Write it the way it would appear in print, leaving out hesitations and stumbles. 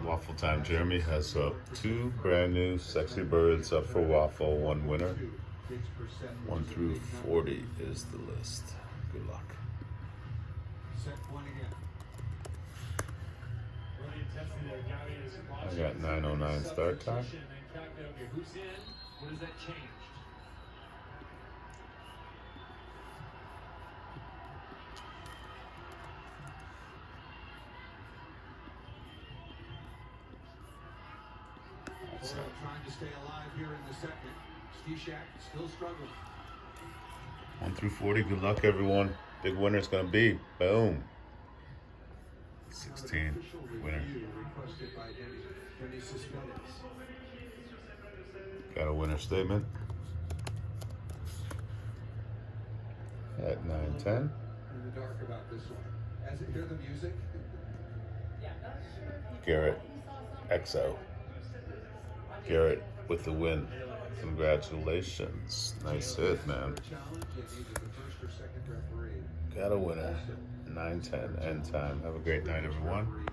right, waffle time. Jeremy has two brand new sexy birds up for waffle. One winner. 1 through 40 is the list. Good luck. I got 9:09 start time. What does that change? Trying to stay alive here in the second. Stishak still struggling. 1 through 40. Good luck, everyone. Big winner is going to be. Boom. 16. Winner. Got a winner statement. At 9:10. In the dark about this one. As it hear the music. Garrett XO. Garrett with the win. Congratulations. Nice hit, man. Got a winner. 9:10 end time. Have a great night, everyone.